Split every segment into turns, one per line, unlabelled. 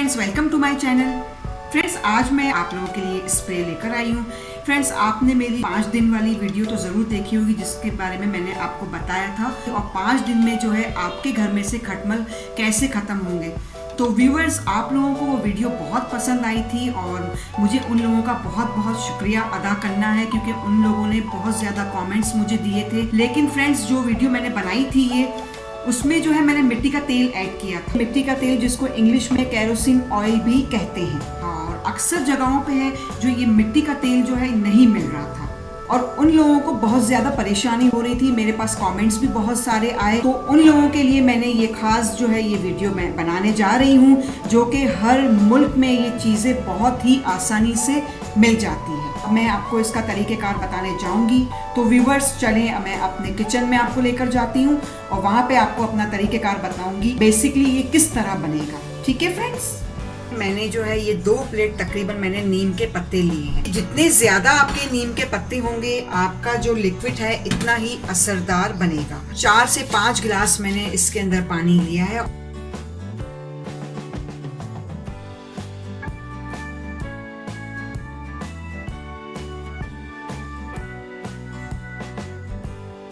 Friends, welcome to my channel. Friends, आज मैं आप लोगों के लिए स्प्रे लेकर आई हूँ। फ्रेंड्स, आपने मेरी 5 दिन वाली वीडियो तो ज़रूर देखी होगी जिसके बारे में मैंने आपको बताया था और 5 दिन में जो है आपके घर में से खटमल कैसे ख़त्म होंगे। तो व्यूअर्स, आप लोगों को वो वीडियो बहुत पसंद आई थी और मुझे उन लोगों का बहुत बहुत शुक्रिया अदा करना है क्योंकि उन लोगों ने बहुत ज़्यादा कमेंट्स मुझे दिए थे। लेकिन फ्रेंड्स, जो वीडियो मैंने बनाई थी उसमें जो है मैंने मिट्टी का तेल ऐड किया था। मिट्टी का तेल जिसको इंग्लिश में केरोसिन ऑयल भी कहते हैं, और अक्सर जगहों पे है जो ये मिट्टी का तेल जो है नहीं मिल रहा था और उन लोगों को बहुत ज़्यादा परेशानी हो रही थी। मेरे पास कमेंट्स भी बहुत सारे आए, तो उन लोगों के लिए मैंने ये खास जो है ये वीडियो मैं बनाने जा रही हूँ जो कि हर मुल्क में ये चीज़ें बहुत ही आसानी से मिल जाती है। मैं आपको इसका तरीक़ेकार बताने जाऊंगी, तो व्यूवर्स चलें मैं अपने किचन में आपको लेकर जाती हूँ और वहाँ पे आपको अपना तरीक़ेकार बताऊंगी बेसिकली ये किस तरह बनेगा। ठीक है फ्रेंड्स, मैंने जो है ये 2 प्लेट तकरीबन मैंने नीम के पत्ते लिए हैं। जितने ज़्यादा आपके नीम के पत्ते होंगे आपका जो लिक्विड है इतना ही असरदार बनेगा। 4 से 5 गिलास मैंने इसके अंदर पानी लिया है।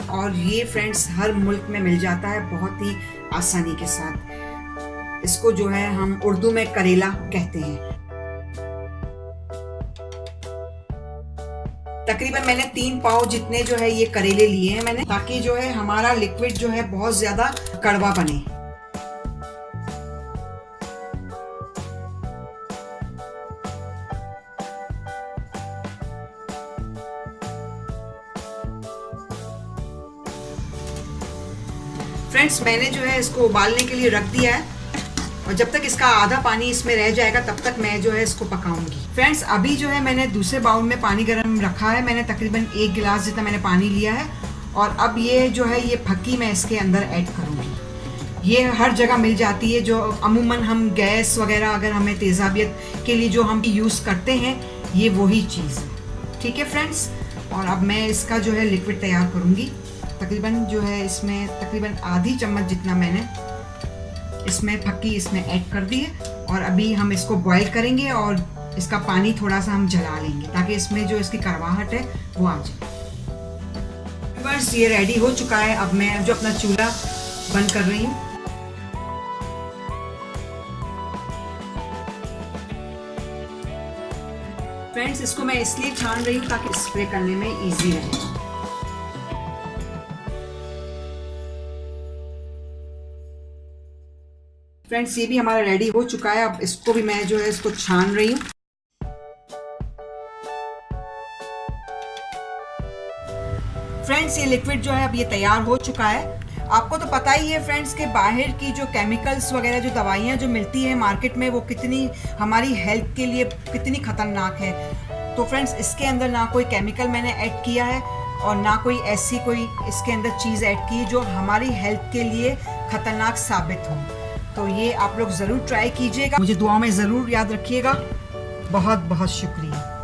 और ये फ्रेंड्स हर मुल्क में मिल जाता है बहुत ही आसानी के साथ। इसको जो है हम उर्दू में करेला कहते हैं। तकरीबन मैंने 3 पाव जितने जो है ये करेले लिए हैं मैंने, ताकि जो है हमारा लिक्विड जो है बहुत ज्यादा कड़वा बने। फ्रेंड्स, मैंने जो है इसको उबालने के लिए रख दिया है और जब तक इसका आधा पानी इसमें रह जाएगा तब तक मैं जो है इसको पकाऊंगी। फ्रेंड्स, अभी जो है मैंने दूसरे बाउल में पानी गर्म रखा है। मैंने तकरीबन 1 गिलास जितना मैंने पानी लिया है और अब ये जो है ये फक्की मैं इसके अंदर ऐड करूंगी। ये हर जगह मिल जाती है, जो अमूमन हम गैस वगैरह अगर हमें तेज़ाबियत के लिए जो हम यूज़ करते हैं ये वही चीज़ है। ठीक है फ्रेंड्स, और अब मैं इसका जो है लिक्विड तैयार करूँगी। तकरीबन जो है इसमें तकरीबन आधी चम्मच जितना मैंने इसमें फक्की इसमें ऐड कर दी है और अभी हम इसको बॉईल करेंगे और इसका पानी थोड़ा सा हम जला लेंगे ताकि इसमें जो इसकी कड़वाहट है वो आ जाए। बस ये रेडी हो चुका है। अब मैं जो अपना चूल्हा बंद कर रही हूँ। फ्रेंड्स, इसको मैं इसलिए छान रही हूँ ताकि स्प्रे करने में इजी रहे। फ्रेंड्स, ये भी हमारा रेडी हो चुका है। अब इसको भी मैं जो है इसको छान रही हूँ। फ्रेंड्स, ये लिक्विड जो है अब ये तैयार हो चुका है। आपको तो पता ही है फ्रेंड्स के बाहर की जो केमिकल्स वगैरह जो दवाइयाँ जो मिलती है मार्केट में वो कितनी हमारी हेल्थ के लिए कितनी खतरनाक है। तो फ्रेंड्स, इसके अंदर ना कोई केमिकल मैंने ऐड किया है और ना कोई ऐसी कोई इसके अंदर चीज़ ऐड की जो हमारी हेल्थ के लिए खतरनाक साबित हो। तो ये आप लोग ज़रूर ट्राई कीजिएगा। मुझे दुआ में ज़रूर याद रखिएगा। बहुत बहुत शुक्रिया।